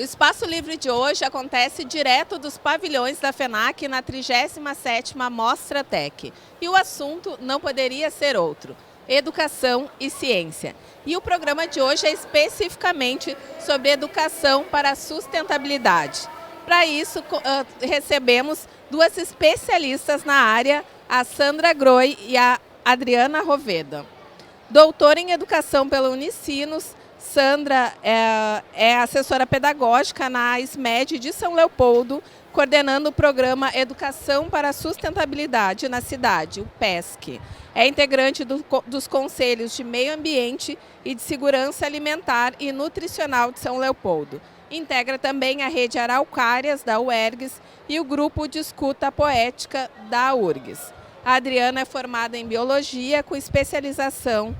Espaço Livre de hoje acontece direto dos pavilhões da FENAC na 37ª Mostra Tec. E o assunto não poderia ser outro: educação e ciência. E o programa de hoje é especificamente sobre educação para a sustentabilidade. Para isso, recebemos duas especialistas na área, a Sandra Groi e a Adriana Roveda. Doutora em Educação pela Unicinos, Sandra é assessora pedagógica na SMED de São Leopoldo, coordenando o programa Educação para a Sustentabilidade na cidade, o PESC. É integrante dos Conselhos de Meio Ambiente e de Segurança Alimentar e Nutricional de São Leopoldo. Integra também a Rede Araucárias, da UERGS, e o Grupo de Escuta Poética, da URGS. A Adriana é formada em Biologia, com especialização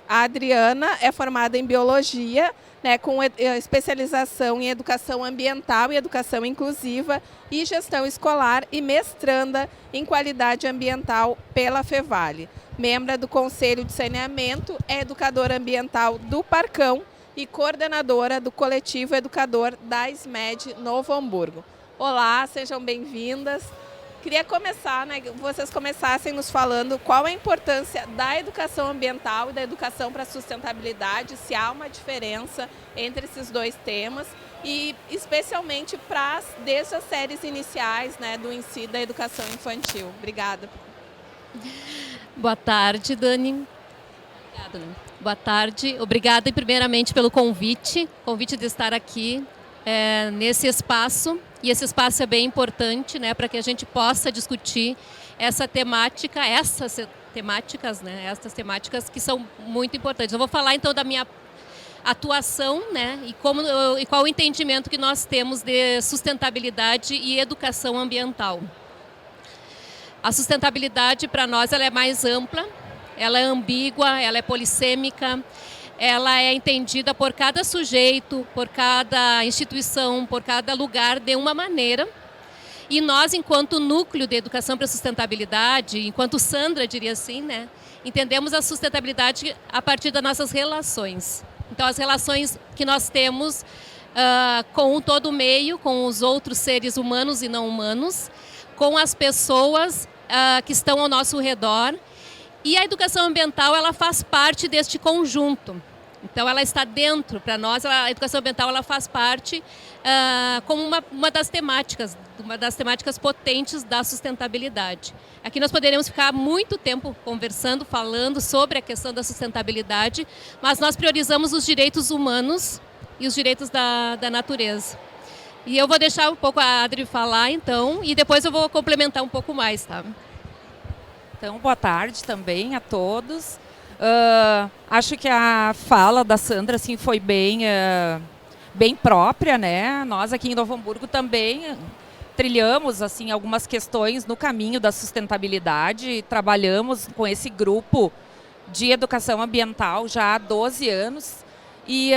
A Adriana é formada em Biologia, né, com especialização em Educação Ambiental e Educação Inclusiva e Gestão Escolar e mestranda em Qualidade Ambiental pela Fevale. Membra do Conselho de Saneamento, é educadora ambiental do Parcão e coordenadora do Coletivo Educador da SMED Novo Hamburgo. Olá, sejam bem-vindas. Queria começar, né, vocês começassem nos falando qual a importância da educação ambiental e da educação para a sustentabilidade, se há uma diferença entre esses dois temas e especialmente desde as séries iniciais, né, do ensino da educação infantil. Obrigada. Boa tarde, Dani. Obrigada, Dani. Boa tarde. Obrigada primeiramente pelo convite de estar aqui nesse espaço. E esse espaço é bem importante, né, para que a gente possa discutir essas temáticas que são muito importantes. Eu vou falar então da minha atuação, né, e qual o entendimento que nós temos de sustentabilidade e educação ambiental. A sustentabilidade para nós ela é mais ampla, ela é ambígua, ela é polissêmica. Ela é entendida por cada sujeito, por cada instituição, por cada lugar de uma maneira. E nós, enquanto núcleo de educação para a sustentabilidade, enquanto Sandra diria assim, né, entendemos a sustentabilidade a partir das nossas relações. Então, as relações que nós temos com todo o meio, com os outros seres humanos e não humanos, com as pessoas que estão ao nosso redor. E a educação ambiental ela faz parte deste conjunto. Então, ela está dentro, para nós, a educação ambiental ela faz parte como uma das temáticas potentes da sustentabilidade. Aqui nós poderíamos ficar muito tempo conversando, falando sobre a questão da sustentabilidade, mas nós priorizamos os direitos humanos e os direitos da natureza. E eu vou deixar um pouco a Adri falar, então, e depois eu vou complementar um pouco mais, tá? Então, boa tarde também a todos. Acho que a fala da Sandra assim, foi bem própria, né? Nós aqui em Novo Hamburgo também trilhamos assim, algumas questões no caminho da sustentabilidade. Trabalhamos com esse grupo de educação ambiental já há 12 anos. E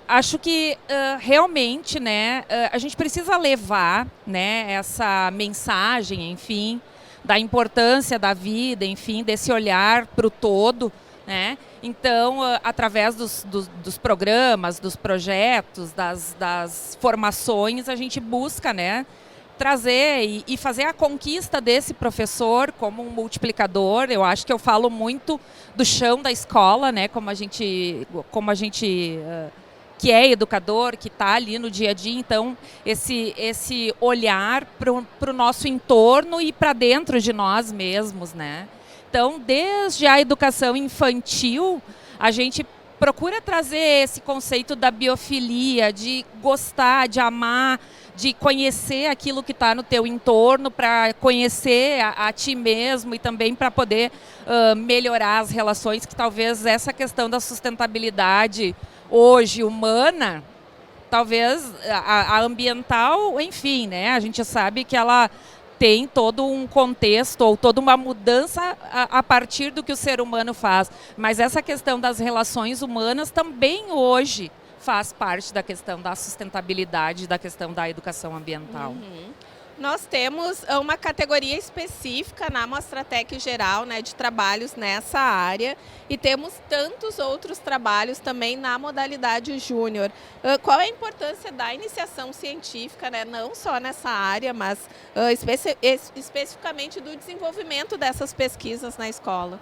acho que realmente, né, a gente precisa levar, né, essa mensagem, enfim, da importância da vida, enfim, desse olhar para o todo, né? Então, através dos programas, dos projetos, das formações, a gente busca, né, trazer e fazer a conquista desse professor como um multiplicador. Eu acho que eu falo muito do chão da escola, né, como a gente que é educador, que está ali no dia a dia. Então, esse olhar para o nosso entorno e para dentro de nós mesmos, né? Então, desde a educação infantil, a gente procura trazer esse conceito da biofilia, de gostar, de amar, de conhecer aquilo que está no teu entorno, para conhecer a ti mesmo e também para poder melhorar as relações, que talvez essa questão da sustentabilidade hoje humana, talvez a ambiental, enfim, né? A gente sabe que ela tem todo um contexto ou toda uma mudança a partir do que o ser humano faz. Mas essa questão das relações humanas também hoje faz parte da questão da sustentabilidade, da questão da educação ambiental. Uhum. Nós temos uma categoria específica na Mostratec geral, né, de trabalhos nessa área, e temos tantos outros trabalhos também na modalidade júnior. Qual é a importância da iniciação científica, né, não só nessa área, mas especificamente do desenvolvimento dessas pesquisas na escola?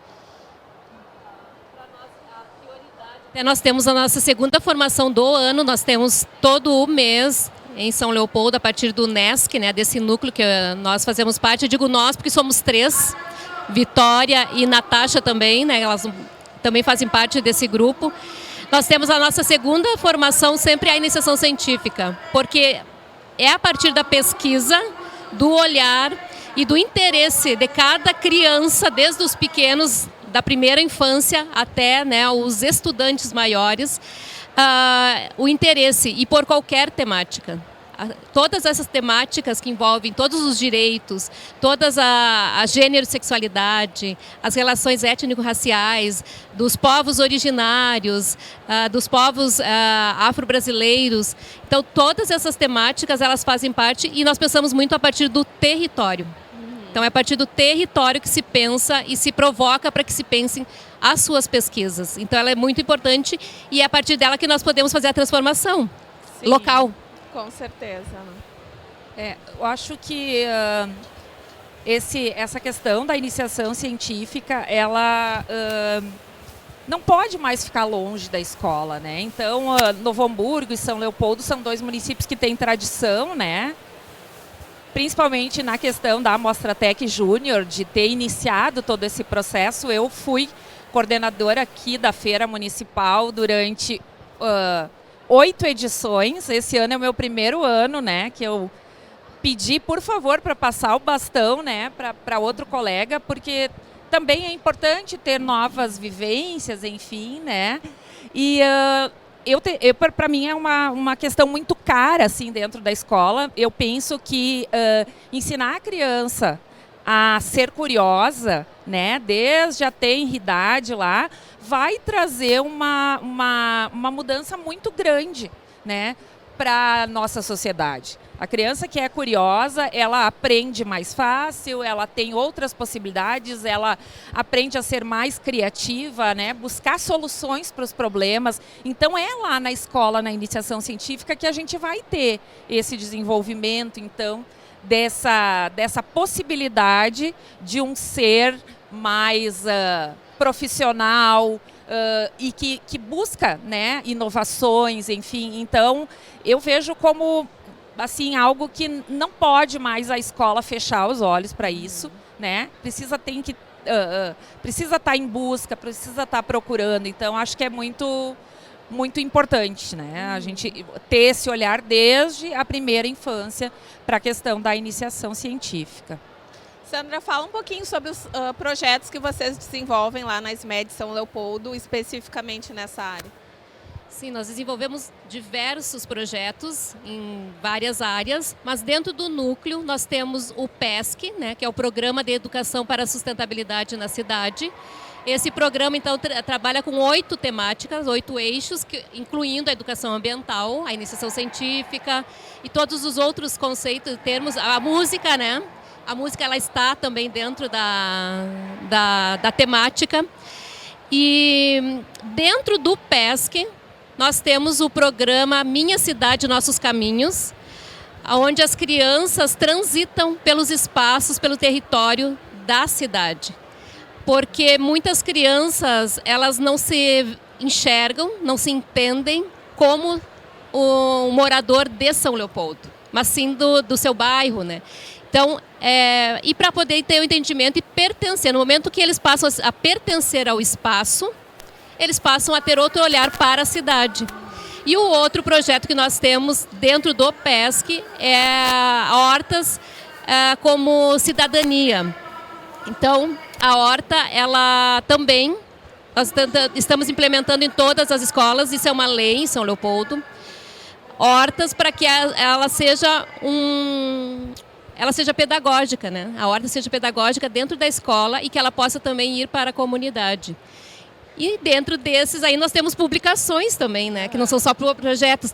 Nós temos a nossa segunda formação do ano, nós temos todo o mês em São Leopoldo, a partir do NESC, né, desse núcleo que nós fazemos parte. Eu digo nós porque somos 3, Vitória e Natasha também, né, elas também fazem parte desse grupo. Nós temos a nossa segunda formação sempre a iniciação científica, porque é a partir da pesquisa, do olhar e do interesse de cada criança, desde os pequenos, da primeira infância até, né, os estudantes maiores, o interesse, e por qualquer temática. Todas essas temáticas que envolvem todos os direitos, todas a gênero e sexualidade, as relações étnico-raciais, dos povos originários, dos povos afro-brasileiros. Então, todas essas temáticas, elas fazem parte, e nós pensamos muito a partir do território. Então, é a partir do território que se pensa e se provoca para que se pensem as suas pesquisas. Então, ela é muito importante, e é a partir dela que nós podemos fazer a transformação local. Com certeza. Eu acho que essa questão da iniciação científica, ela não pode mais ficar longe da escola, né? Então, Novo Hamburgo e São Leopoldo são 2 municípios que têm tradição, né? Principalmente na questão da Mostratec Júnior, de ter iniciado todo esse processo. Eu fui coordenadora aqui da Feira Municipal durante 8 edições. Esse ano é o meu primeiro ano, né, que eu pedi, por favor, para passar o bastão, né, para outro colega, porque também é importante ter novas vivências, enfim, né. E para mim é uma questão muito cara, assim, dentro da escola. Eu penso que ensinar a criança a ser curiosa, né, desde a tenridade lá, vai trazer uma mudança muito grande, né, para a nossa sociedade. A criança que é curiosa, ela aprende mais fácil, ela tem outras possibilidades, ela aprende a ser mais criativa, né, buscar soluções para os problemas. Então, é lá na escola, na iniciação científica, que a gente vai ter esse desenvolvimento, então, dessa possibilidade de um ser mais profissional e que busca, né, inovações, enfim. Então, eu vejo como assim, algo que não pode mais a escola fechar os olhos para isso, né? Precisa estar em busca, precisa estar procurando. Então, acho que é muito importante, né? A gente ter esse olhar desde a primeira infância para a questão da iniciação científica. Sandra, fala um pouquinho sobre os projetos que vocês desenvolvem lá na SMED São Leopoldo, especificamente nessa área. Sim, nós desenvolvemos diversos projetos em várias áreas, mas dentro do núcleo nós temos o PESC, né, que é o Programa de Educação para a Sustentabilidade na Cidade. Esse programa, então, trabalha com 8 temáticas, 8 eixos, incluindo a educação ambiental, a iniciação científica e todos os outros conceitos, termos, a música, né? A música, ela está também dentro da temática. E dentro do PESC, nós temos o programa Minha Cidade, Nossos Caminhos, onde as crianças transitam pelos espaços, pelo território da cidade. Porque muitas crianças, elas não se enxergam, não se entendem como o morador de São Leopoldo, mas sim do seu bairro, né? Então, e para poder ter o entendimento e pertencer, no momento que eles passam a pertencer ao espaço, eles passam a ter outro olhar para a cidade. E o outro projeto que nós temos dentro do PESC é a Hortas como cidadania. Então, a horta, ela também, nós estamos implementando em todas as escolas, isso é uma lei em São Leopoldo, hortas para que ela seja pedagógica, né? A horta seja pedagógica dentro da escola e que ela possa também ir para a comunidade. E dentro desses aí nós temos publicações também, né? Que não são só projetos.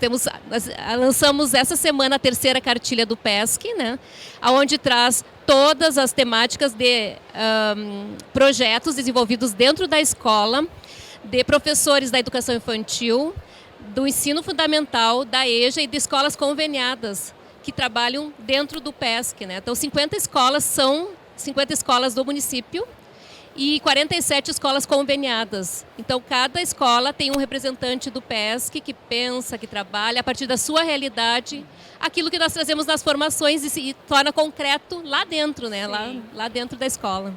Nós lançamos essa semana a 3ª cartilha do PESC, né? Onde traz todas as temáticas de projetos desenvolvidos dentro da escola, de professores da educação infantil, do ensino fundamental, da EJA e de escolas conveniadas que trabalham dentro do PESC, né? Então 50 escolas são 50 escolas do município e 47 escolas conveniadas. Então, cada escola tem um representante do PESC que pensa, que trabalha a partir da sua realidade, aquilo que nós trazemos nas formações e se torna concreto lá dentro, né? Lá dentro da escola.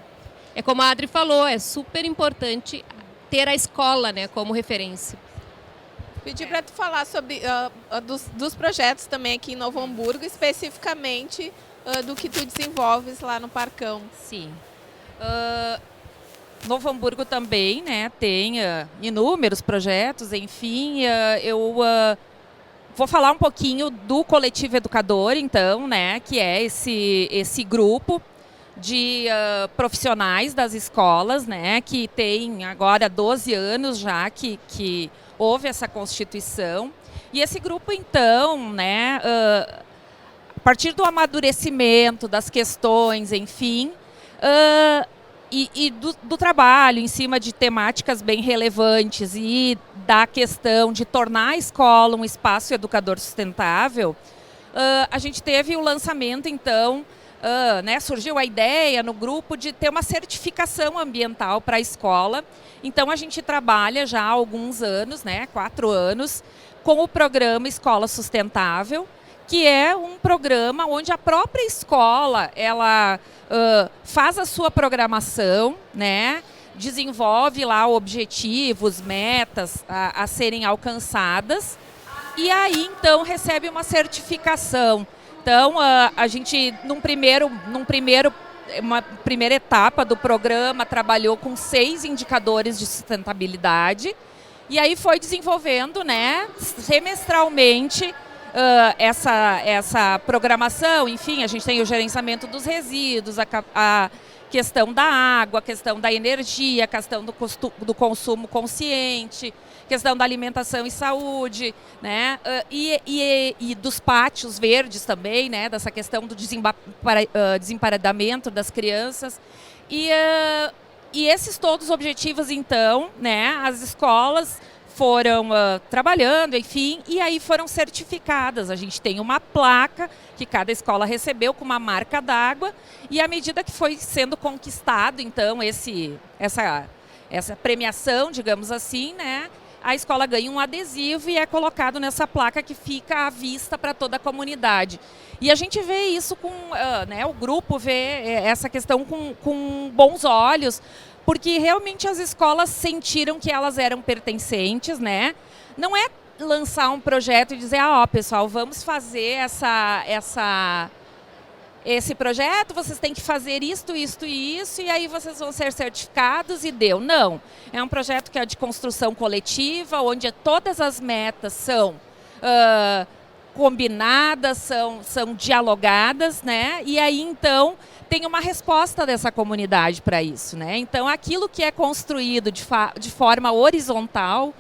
É como a Adri falou, é super importante ter a escola, né, como referência. Pedi para tu falar sobre dos projetos também aqui em Novo Hamburgo, especificamente do que tu desenvolves lá no Parcão. Sim. Novo Hamburgo também, né, tem inúmeros projetos, enfim, eu vou falar um pouquinho do Coletivo Educador, então, né, que é esse grupo de profissionais das escolas, né, que tem agora 12 anos já que houve essa constituição. E esse grupo, então, né, a partir do amadurecimento das questões, enfim, e do trabalho em cima de temáticas bem relevantes e da questão de tornar a escola um espaço educador sustentável, a gente teve o lançamento, então, né, surgiu a ideia no grupo de ter uma certificação ambiental para a escola. Então a gente trabalha já há alguns anos, né, 4 anos, com o programa Escola Sustentável, que é um programa onde a própria escola ela faz a sua programação, né, desenvolve lá objetivos, metas a serem alcançadas e aí então recebe uma certificação. Então a gente uma primeira etapa do programa trabalhou com 6 indicadores de sustentabilidade e aí foi desenvolvendo, né, semestralmente essa programação. Enfim, a gente tem o gerenciamento dos resíduos, a questão da água, a questão da energia, a questão do consumo consciente, questão da alimentação e saúde, né? E dos pátios verdes também, né? Dessa questão do desemparedamento das crianças. E esses todos os objetivos, então, né? As escolas foram trabalhando, enfim, e aí foram certificadas. A gente tem uma placa que cada escola recebeu com uma marca d'água e à medida que foi sendo conquistado, então, essa premiação, digamos assim, né, a escola ganha um adesivo e é colocado nessa placa que fica à vista para toda a comunidade. E a gente vê isso né, o grupo vê essa questão com bons olhos, porque realmente as escolas sentiram que elas eram pertencentes, né? Não é lançar um projeto e dizer, pessoal, vamos fazer esse projeto, vocês têm que fazer isto, isto e isso, e aí vocês vão ser certificados e deu. Não, é um projeto que é de construção coletiva, onde todas as metas são combinadas, são dialogadas, né? E aí, então, tem uma resposta dessa comunidade para isso, né? Então, aquilo que é construído de forma horizontal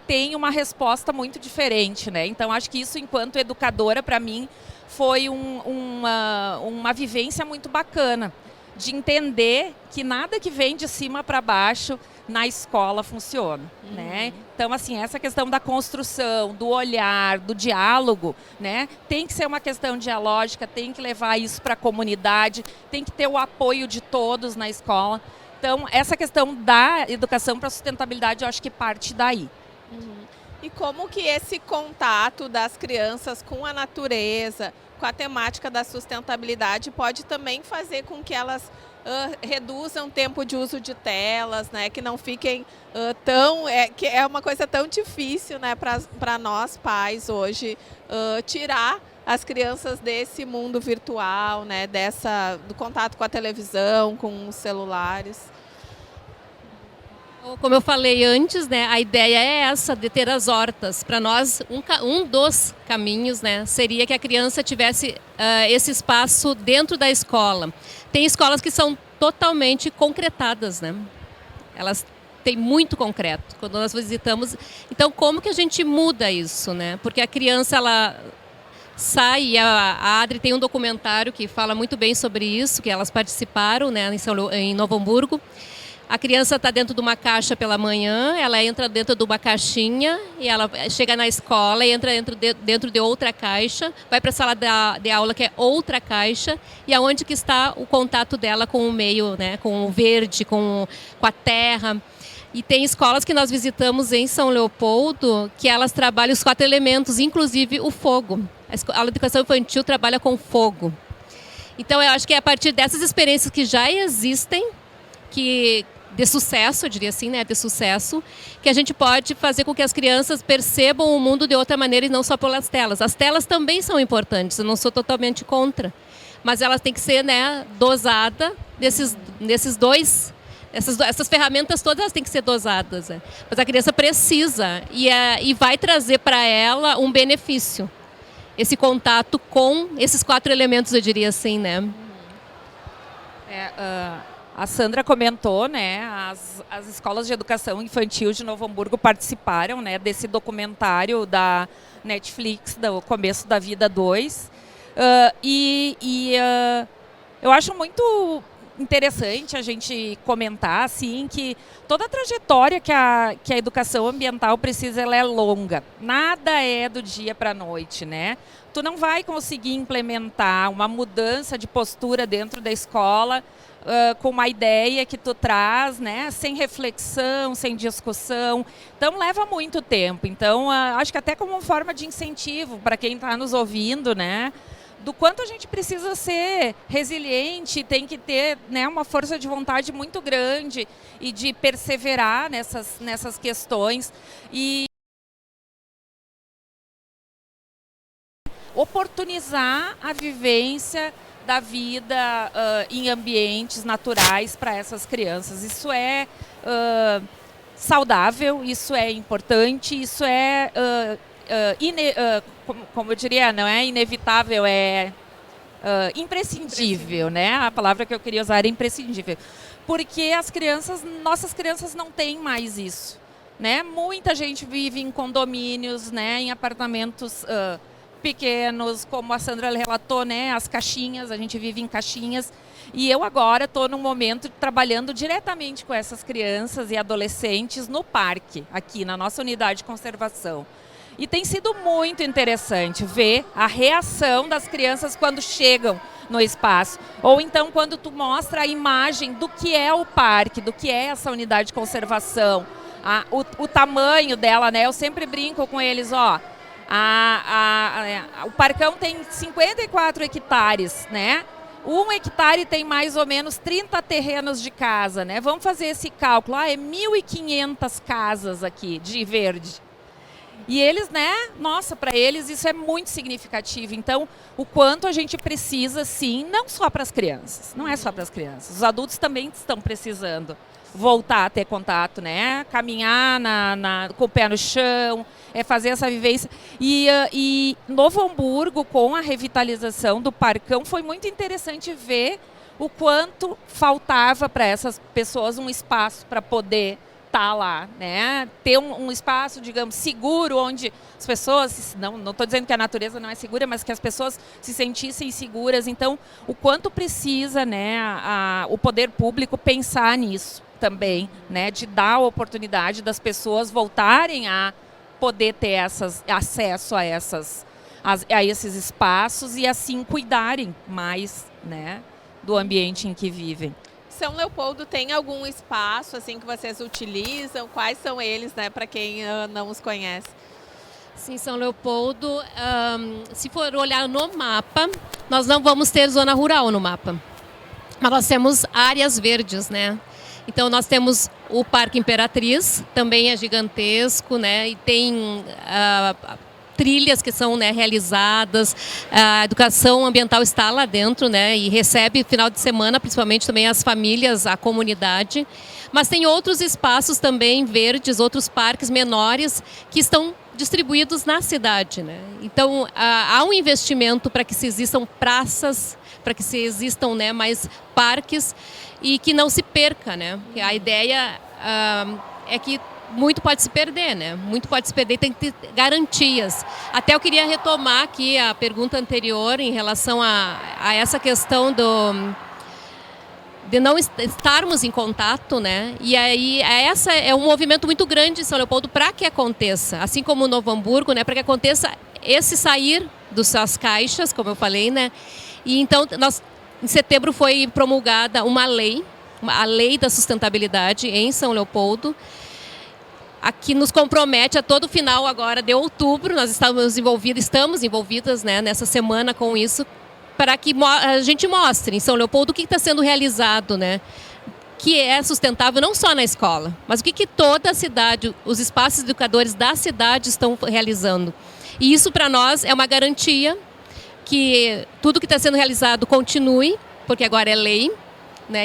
tem uma resposta muito diferente, né? Então, acho que isso, enquanto educadora, para mim, foi uma vivência muito bacana, de entender que nada que vem de cima para baixo na escola funciona, né? Então, assim, essa questão da construção, do olhar, do diálogo, né? Tem que ser uma questão dialógica, tem que levar isso para a comunidade, tem que ter o apoio de todos na escola. Então, essa questão da educação para a sustentabilidade, eu acho que parte daí. E como que esse contato das crianças com a natureza, com a temática da sustentabilidade, pode também fazer com que elas reduzam o tempo de uso de telas, né? Que não fiquem que é uma coisa tão difícil, né, para nós pais hoje, tirar as crianças desse mundo virtual, né, do contato com a televisão, com os celulares. Como eu falei antes, né, a ideia é essa, de ter as hortas. Para nós, um dos caminhos, né, seria que a criança tivesse esse espaço dentro da escola. Tem escolas que são totalmente concretadas, né? Elas tem muito concreto quando nós visitamos. Então, como que a gente muda isso, né? Porque a criança, ela sai, a Adri tem um documentário que fala muito bem sobre isso, que elas participaram, né, em Novo Hamburgo. A criança está dentro de uma caixa pela manhã, ela entra dentro de uma caixinha e ela chega na escola e entra dentro de outra caixa, vai para a sala de aula, que é outra caixa, e aonde que está o contato dela com o meio, né, com o verde, com a terra. E tem escolas que nós visitamos em São Leopoldo que elas trabalham os 4 elementos, inclusive o fogo. A aula de educação infantil trabalha com fogo. Então, eu acho que é a partir dessas experiências que já existem, de sucesso, eu diria assim, né, de sucesso, que a gente pode fazer com que as crianças percebam o mundo de outra maneira e não só pelas telas. As telas também são importantes, eu não sou totalmente contra, mas elas têm que ser, né, dosada nesses dois. Essas ferramentas todas têm que ser dosadas, né? Mas a criança precisa e vai trazer para ela um benefício. Esse contato com esses 4 elementos, eu diria assim, né? A Sandra comentou, né, as escolas de educação infantil de Novo Hamburgo participaram, né, desse documentário da Netflix, do Começo da Vida 2. Eu acho muito interessante a gente comentar assim, que toda a trajetória que a educação ambiental precisa, ela é longa. Nada é do dia para a noite, né? Tu não vai conseguir implementar uma mudança de postura dentro da escola com uma ideia que tu traz, né, sem reflexão, sem discussão. Então, leva muito tempo. Então, acho que até como uma forma de incentivo para quem está nos ouvindo, né, do quanto a gente precisa ser resiliente, tem que ter, né, uma força de vontade muito grande e de perseverar nessas questões e oportunizar a vivência da vida em ambientes naturais para essas crianças. Isso é saudável, isso é importante, isso é como eu diria, não é inevitável, é imprescindível, né? A palavra que eu queria usar era imprescindível. Porque nossas crianças não têm mais isso, né? Muita gente vive em condomínios, né? Em apartamentos pequenos, como a Sandra relatou, né? As caixinhas, a gente vive em caixinhas. E eu agora estou num momento trabalhando diretamente com essas crianças e adolescentes no parque, aqui na nossa unidade de conservação. E tem sido muito interessante ver a reação das crianças quando chegam no espaço. Ou então quando tu mostra a imagem do que é o parque, do que é essa unidade de conservação, o tamanho dela, né? Eu sempre brinco com eles, ó. O parcão tem 54 hectares, né? 1 hectare tem mais ou menos 30 terrenos de casa, né? Vamos fazer esse cálculo. É 1.500 casas aqui de verde. E eles, né, nossa, para eles isso é muito significativo. Então, o quanto a gente precisa, sim, não só para as crianças, não é só para as crianças. Os adultos também estão precisando voltar a ter contato, né? Caminhar com o pé no chão, fazer essa vivência. E Novo Hamburgo, com a revitalização do Parcão, foi muito interessante ver o quanto faltava para essas pessoas um espaço para poder estar lá, né? Ter um espaço, digamos, seguro, onde as pessoas, não estou dizendo que a natureza não é segura, mas que as pessoas se sentissem seguras. Então, o quanto precisa, né, o poder público pensar nisso também, né, de dar a oportunidade das pessoas voltarem a poder ter acesso a esses espaços e assim cuidarem mais, né, do ambiente em que vivem. São Leopoldo tem algum espaço assim que vocês utilizam? Quais são eles, né, para quem não os conhece? Sim, São Leopoldo, se for olhar no mapa, nós não vamos ter zona rural no mapa, mas nós temos áreas verdes, né? Então nós temos o Parque Imperatriz, também é gigantesco, né? E tem trilhas que são, né, realizadas, a educação ambiental está lá dentro, né, e recebe final de semana, principalmente também as famílias, a comunidade. Mas tem outros espaços também verdes, outros parques menores que estão distribuídos na cidade, né? Então há um investimento para que se existam praças, para que se existam, né, mais parques e que não se perca, né? A ideia é que muito pode se perder, né? Muito pode se perder, tem que ter garantias. Até eu queria retomar aqui a pergunta anterior em relação a essa questão de não estarmos em contato, né? E aí essa é um movimento muito grande em São Leopoldo para que aconteça, assim como no Novo Hamburgo, né? Para que aconteça esse sair das caixas, como eu falei, né? E então em setembro foi promulgada uma lei, a lei da sustentabilidade em São Leopoldo, aqui nos compromete a todo final agora de outubro. Nós estamos envolvidas, né, nessa semana com isso, para que a gente mostre em São Leopoldo o que está sendo realizado, né, que é sustentável não só na escola, mas o que toda a cidade, os espaços educadores da cidade estão realizando. E isso para nós é uma garantia que tudo que está sendo realizado continue, porque agora é lei.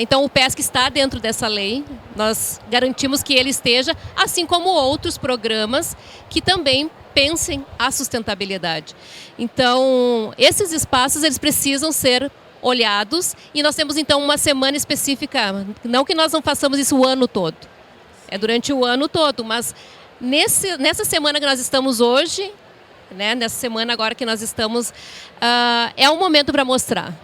Então o PESC está dentro dessa lei, nós garantimos que ele esteja, assim como outros programas que também pensem a sustentabilidade. Então esses espaços eles precisam ser olhados e nós temos então uma semana específica, não que nós não façamos isso o ano todo, é durante o ano todo, mas nessa semana que nós estamos hoje, né, nessa semana agora que nós estamos, é um momento para mostrar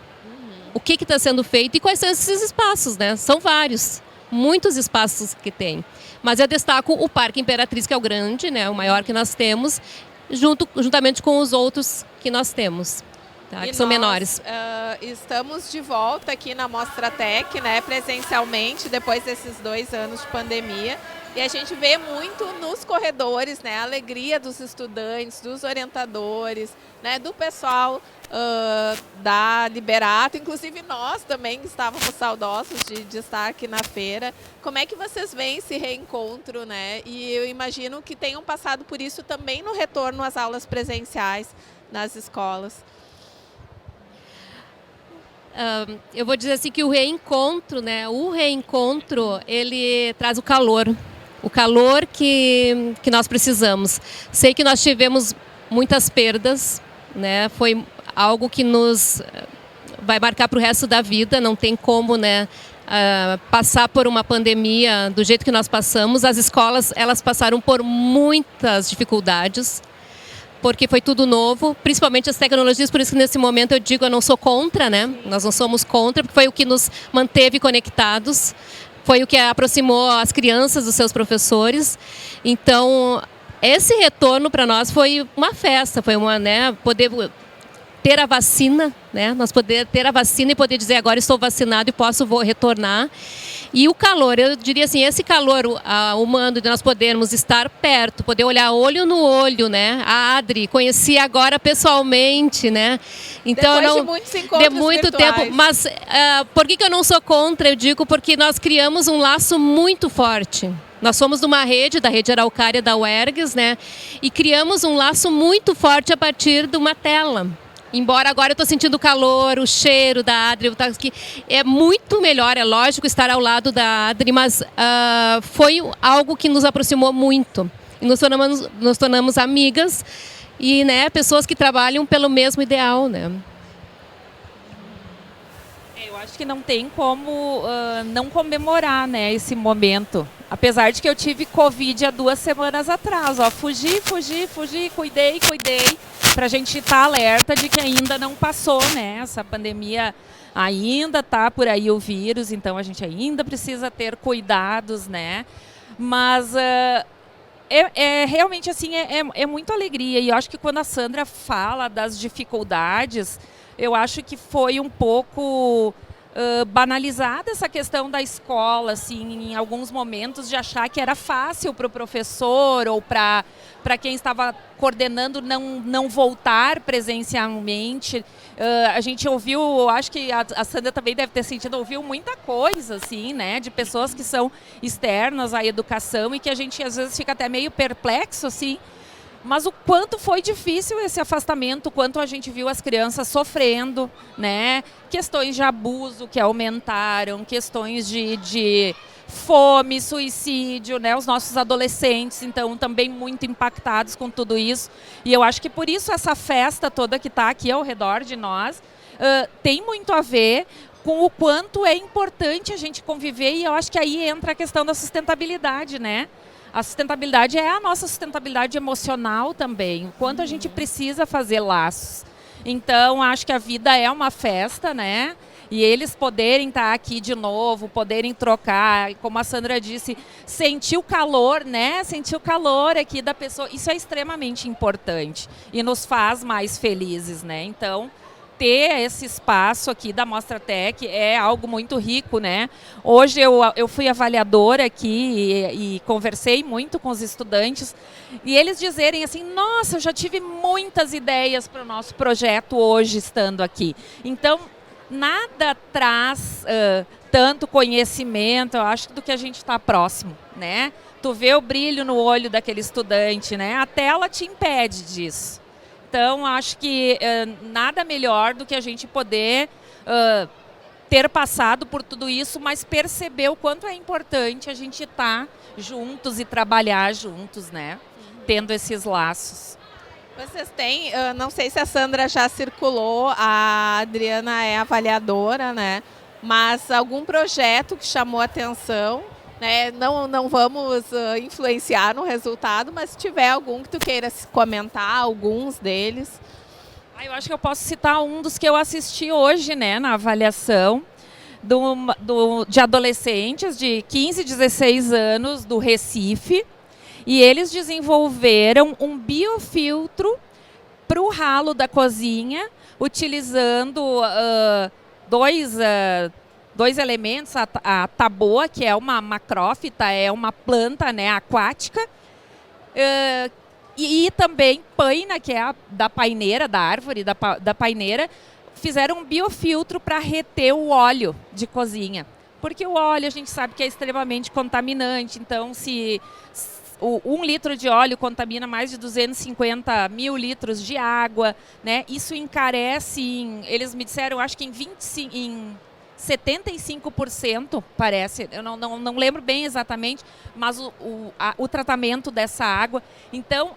o que está sendo feito e quais são esses espaços, né? São vários, muitos espaços que tem. Mas eu destaco o Parque Imperatriz, que é o grande, né? O maior que nós temos, juntamente com os outros que nós temos, tá? Que são menores. Estamos de volta aqui na Mostra Tec, né? Presencialmente, depois desses 2 anos de pandemia. E a gente vê muito nos corredores, né, a alegria dos estudantes, dos orientadores, né, do pessoal da Liberato. Inclusive nós também estávamos saudosos de estar aqui na feira. Como é que vocês veem esse reencontro, né? E eu imagino que tenham passado por isso também no retorno às aulas presenciais nas escolas. Eu vou dizer assim que o reencontro, né, ele traz o calor que nós precisamos. Sei que nós tivemos muitas perdas, né? Foi algo que nos vai marcar para o resto da vida, não tem como, né, passar por uma pandemia do jeito que nós passamos. As escolas, elas passaram por muitas dificuldades, porque foi tudo novo, principalmente as tecnologias, por isso que nesse momento eu digo, eu não sou contra, né? Nós não somos contra, porque foi o que nos manteve conectados, foi o que aproximou as crianças dos seus professores. Então, esse retorno para nós foi uma festa, foi poder ter a vacina, né? Nós poder ter a vacina e poder dizer agora estou vacinado e vou retornar. E o calor, eu diria assim, esse calor humano de nós podermos estar perto, poder olhar olho no olho, né? A Adri, conheci agora pessoalmente, né? Então, depois de muitos encontros de muito virtuais. tempo. Mas por que eu não sou contra? Eu digo porque nós criamos um laço muito forte. Nós somos de uma rede, da rede Araucária da UERGS, né? E criamos um laço muito forte a partir de uma tela. Embora agora eu estou sentindo o calor, o cheiro da Adri, é muito melhor, é lógico, estar ao lado da Adri, mas foi algo que nos aproximou muito. E nos tornamos amigas e, né, pessoas que trabalham pelo mesmo ideal, né? Eu acho que não tem como não comemorar, né, esse momento. Apesar de que eu tive Covid há 2 semanas atrás. Fugi, cuidei. Para a gente estar alerta de que ainda não passou, né? Essa pandemia ainda está por aí o vírus, então a gente ainda precisa ter cuidados, né? Mas realmente assim, é muita alegria. E eu acho que quando a Sandra fala das dificuldades, eu acho que foi um pouco banalizada essa questão da escola, assim, em alguns momentos, de achar que era fácil para o professor ou para quem estava coordenando não voltar presencialmente. A gente ouviu, acho que a Sandra também deve ter sentido, ouviu muita coisa, assim, né, de pessoas que são externas à educação e que a gente às vezes fica até meio perplexo, assim. Mas o quanto foi difícil esse afastamento, o quanto a gente viu as crianças sofrendo, né? Questões de abuso que aumentaram, questões de fome, suicídio, né? Os nossos adolescentes, então, também muito impactados com tudo isso. E eu acho que por isso essa festa toda que está aqui ao redor de nós tem muito a ver com o quanto é importante a gente conviver, e eu acho que aí entra a questão da sustentabilidade, né? A sustentabilidade é a nossa sustentabilidade emocional também, o quanto a gente precisa fazer laços. Então, acho que a vida é uma festa, né? E eles poderem estar aqui de novo, poderem trocar, como a Sandra disse, sentir o calor, né? Sentir o calor aqui da pessoa, isso é extremamente importante e nos faz mais felizes, né? Então, ter esse espaço aqui da Mostratec é algo muito rico, né? Hoje eu fui avaliadora aqui e conversei muito com os estudantes e eles dizerem assim, nossa, eu já tive muitas ideias para o nosso projeto hoje estando aqui. Então, nada traz tanto conhecimento, eu acho, do que a gente está próximo, né? Tu vê o brilho no olho daquele estudante, né? A tela te impede disso. Então, acho que nada melhor do que a gente poder ter passado por tudo isso, mas perceber o quanto é importante a gente estar juntos e trabalhar juntos, né? Tendo esses laços. Vocês têm, não sei se a Sandra já circulou, a Adriana é avaliadora, né? Mas algum projeto que chamou a atenção, né? Não vamos influenciar no resultado, mas se tiver algum que tu queira comentar, alguns deles. Eu acho que eu posso citar um dos que eu assisti hoje, né, na avaliação de adolescentes de 15, 16 anos do Recife. E eles desenvolveram um biofiltro para o ralo da cozinha, utilizando dois elementos, a taboa, que é uma macrófita, é uma planta, né, aquática, e também paina, que é da paineira, da árvore da paineira, fizeram um biofiltro para reter o óleo de cozinha. Porque o óleo a gente sabe que é extremamente contaminante, então se 1 litro de óleo contamina mais de 250 mil litros de água, né? Isso encarece, eles me disseram, acho que em 75%, parece, eu não lembro bem exatamente, mas o tratamento dessa água. Então,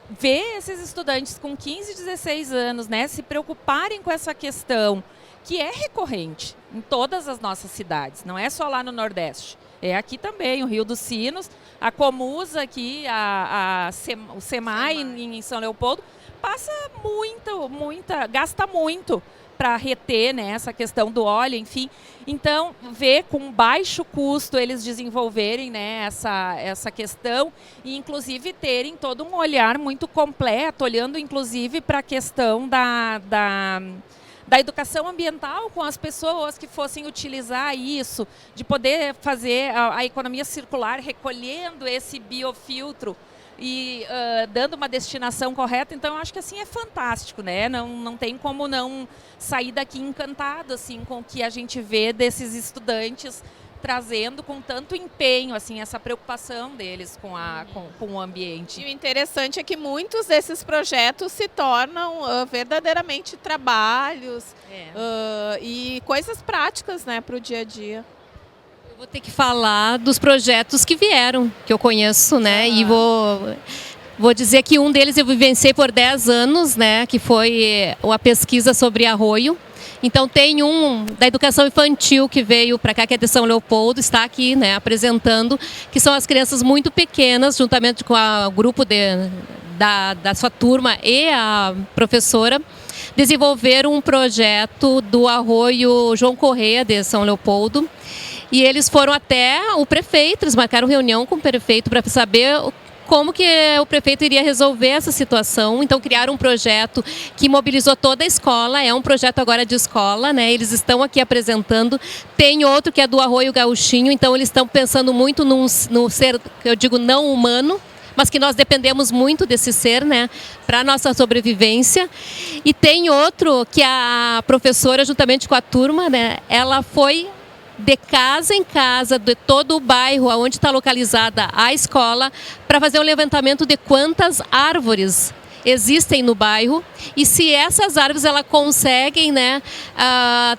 ver esses estudantes com 15, 16 anos, né, se preocuparem com essa questão, que é recorrente em todas as nossas cidades, não é só lá no Nordeste. É aqui também, o Rio dos Sinos, a Comusa aqui, o SEMAI em São Leopoldo, passa gasta muito para reter, né, essa questão do óleo, enfim. Então, ver com baixo custo eles desenvolverem, né, essa questão e, inclusive, terem todo um olhar muito completo, olhando, inclusive, para a questão da educação ambiental com as pessoas que fossem utilizar isso, de poder fazer a economia circular, recolhendo esse biofiltro e dando uma destinação correta. Então, eu acho que assim é fantástico, né? Não tem como não sair daqui encantado assim, com o que a gente vê desses estudantes trazendo com tanto empenho assim, essa preocupação deles com o ambiente. E o interessante é que muitos desses projetos se tornam verdadeiramente trabalhos e coisas práticas, né, para o dia a dia. Eu vou ter que falar dos projetos que vieram, que eu conheço, né? E vou dizer que um deles eu vivenciei por 10 anos, né? Que foi uma pesquisa sobre arroio. Então tem um da educação infantil que veio para cá, que é de São Leopoldo, está aqui, né, apresentando, que são as crianças muito pequenas, juntamente com o grupo da sua turma e a professora, desenvolveram um projeto do arroio João Correia de São Leopoldo. E eles foram até o prefeito, eles marcaram reunião com o prefeito para saber como que o prefeito iria resolver essa situação. Então criaram um projeto que mobilizou toda a escola, é um projeto agora de escola, né? Eles estão aqui apresentando. Tem outro que é do Arroio Gauchinho, então eles estão pensando muito num ser, eu digo, não humano, mas que nós dependemos muito desse ser, né, para a nossa sobrevivência. E tem outro que a professora, juntamente com a turma, né, ela foi de casa em casa, de todo o bairro onde está localizada a escola, para fazer um levantamento de quantas árvores existem no bairro e se essas árvores elas conseguem, né,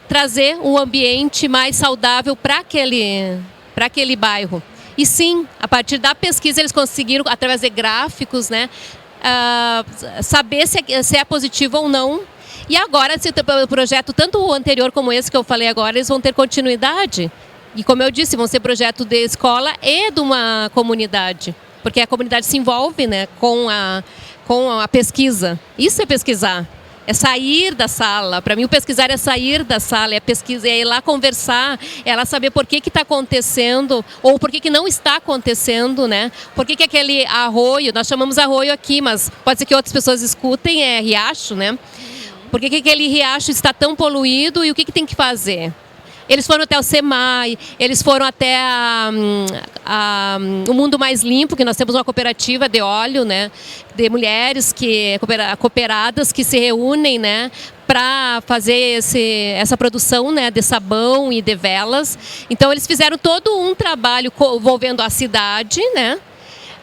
trazer um ambiente mais saudável para aquele bairro. E sim, a partir da pesquisa eles conseguiram, através de gráficos, né, saber se é positivo ou não. E agora, o projeto, tanto o anterior como esse que eu falei agora, eles vão ter continuidade. E como eu disse, vão ser projeto de escola e de uma comunidade. porque a comunidade se envolve, né, com a pesquisa. Isso é pesquisar. É sair da sala. Para mim, o pesquisar é sair da sala, é pesquisar, é ir lá conversar, é lá saber por que está acontecendo ou por que não está acontecendo, né? Por que aquele arroio, nós chamamos arroio aqui, mas pode ser que outras pessoas escutem, é riacho, né? Por que aquele riacho está tão poluído e o que tem que fazer? Eles foram até o SEMAI, eles foram até o Mundo Mais Limpo, que nós temos uma cooperativa de óleo, né, de mulheres cooperadas que se reúnem, né, para fazer essa produção, né, de sabão e de velas. Então eles fizeram todo um trabalho envolvendo a cidade, né,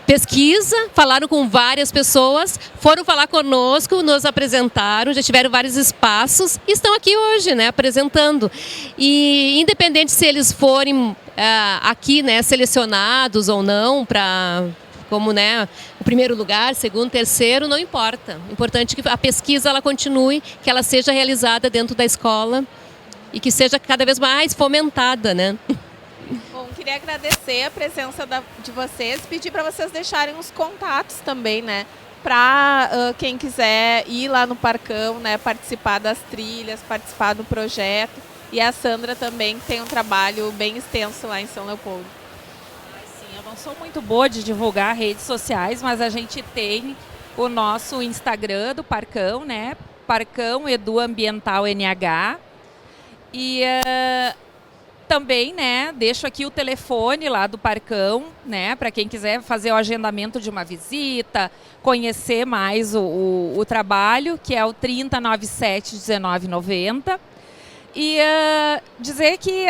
pesquisa, falaram com várias pessoas, foram falar conosco, nos apresentaram, já tiveram vários espaços e estão aqui hoje, né, apresentando. E independente se eles forem aqui, né, selecionados ou não para como, né, o primeiro lugar, segundo, terceiro, não importa. O importante é que a pesquisa ela continue, que ela seja realizada dentro da escola e que seja cada vez mais fomentada, né? Bom, queria agradecer a presença de vocês, pedir para vocês deixarem os contatos também, né? Para quem quiser ir lá no Parcão, né? Participar das trilhas, participar do projeto. E a Sandra também, que tem um trabalho bem extenso lá em São Leopoldo. Sim, eu não sou muito boa de divulgar redes sociais, mas a gente tem o nosso Instagram do Parcão, né? Parcão Edu Ambiental NH. E também, né, deixo aqui o telefone lá do Parcão, né, para quem quiser fazer o agendamento de uma visita, conhecer mais o trabalho, que é o 3097-1990. E dizer que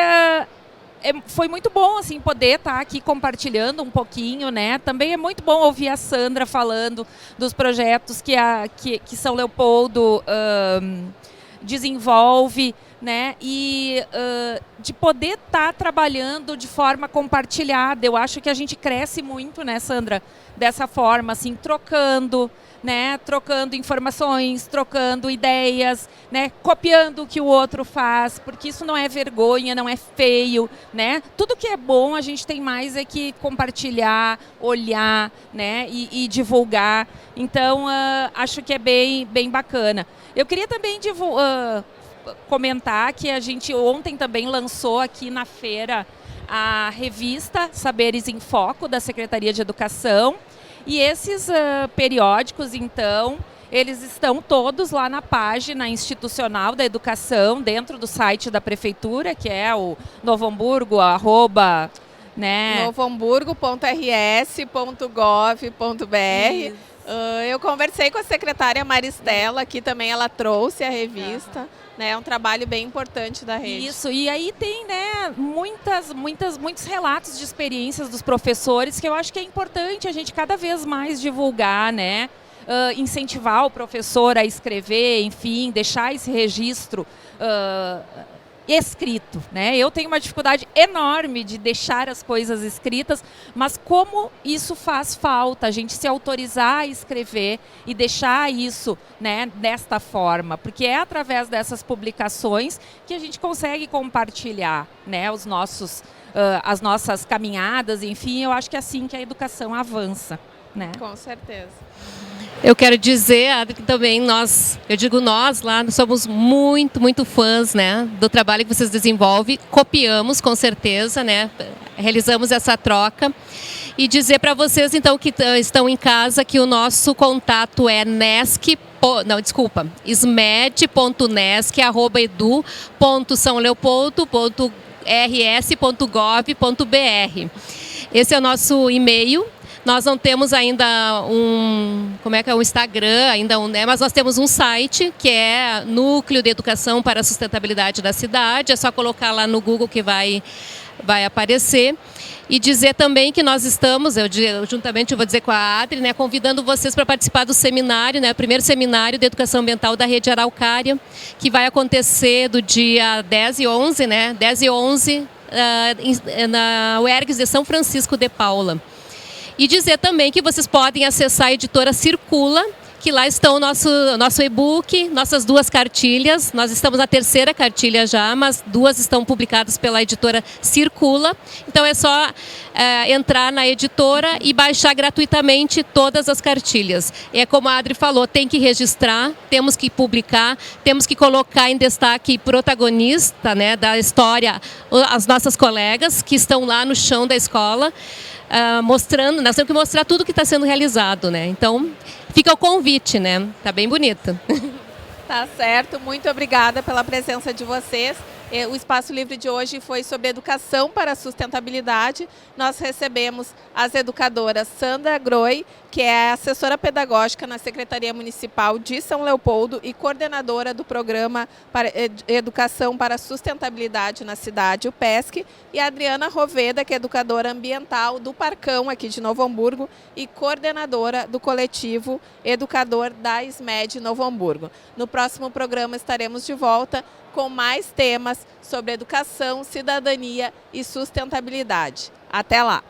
foi muito bom assim, poder estar aqui compartilhando um pouquinho, né? Também é muito bom ouvir a Sandra falando dos projetos que São Leopoldo desenvolve, né? E de poder estar trabalhando de forma compartilhada. Eu acho que a gente cresce muito, né, Sandra? Dessa forma, assim, trocando, né? Trocando informações, trocando ideias, né? Copiando o que o outro faz, porque isso não é vergonha, não é feio, né? Tudo que é bom a gente tem mais é que compartilhar, olhar, né? E divulgar. Então, acho que é bem bacana. Eu queria também comentar que a gente ontem também lançou aqui na feira a revista Saberes em Foco da Secretaria de Educação. E esses periódicos, então, eles estão todos lá na página institucional da educação, dentro do site da prefeitura, que é o Novohamburgo, né? novohamburgo.rs.gov.br. Eu conversei com a secretária Maristela, que também ela trouxe a revista. É um trabalho bem importante da rede. Isso, e aí tem, né, muitos relatos de experiências dos professores que eu acho que é importante a gente cada vez mais divulgar, né? Incentivar o professor a escrever, enfim, deixar esse registro escrito, né? Eu tenho uma dificuldade enorme de deixar as coisas escritas, mas como isso faz falta, a gente se autorizar a escrever e deixar isso, né, desta forma, porque é através dessas publicações que a gente consegue compartilhar, né, as nossas caminhadas, enfim, eu acho que é assim que a educação avança, né? Com certeza. Eu quero dizer, Adri, que também nós lá, nós somos muito fãs, né, do trabalho que vocês desenvolvem, copiamos com certeza, né, realizamos essa troca e dizer para vocês então que estão em casa que o nosso contato é smed.nesc@edu.saoleopoldo.rs.gov.br. Esse é o nosso e-mail. Nós não temos ainda um Instagram, né? Mas nós temos um site que é Núcleo de Educação para a Sustentabilidade da Cidade. É só colocar lá no Google que vai aparecer. E dizer também que nós estamos, juntamente eu vou dizer com a Adri, né, convidando vocês para participar do seminário, né, o primeiro seminário de educação ambiental da Rede Araucária, que vai acontecer do dia 10 e 11, né, 10 e 11, na UERGS de São Francisco de Paula. E dizer também que vocês podem acessar a editora Circula, que lá estão o nosso e-book, nossas 2 cartilhas. Nós estamos na 3ª cartilha já, mas 2 estão publicadas pela editora Circula. Então é só entrar na editora e baixar gratuitamente todas as cartilhas. É como a Adri falou, tem que registrar, temos que publicar, temos que colocar em destaque protagonista, né, da história, as nossas colegas que estão lá no chão da escola, mostrando, nós temos que mostrar tudo que está sendo realizado, né? Então, fica o convite, né? Tá bem bonito. Tá certo, muito obrigada pela presença de vocês. O Espaço Livre de hoje foi sobre educação para a sustentabilidade. Nós recebemos as educadoras Sandra Groi, que é assessora pedagógica na Secretaria Municipal de São Leopoldo e coordenadora do Programa para Educação para a Sustentabilidade na cidade, o PESC, e a Adriana Roveda, que é educadora ambiental do Parcão, aqui de Novo Hamburgo, e coordenadora do coletivo educador da SMED Novo Hamburgo. No próximo programa estaremos de volta com mais temas sobre educação, cidadania e sustentabilidade. Até lá!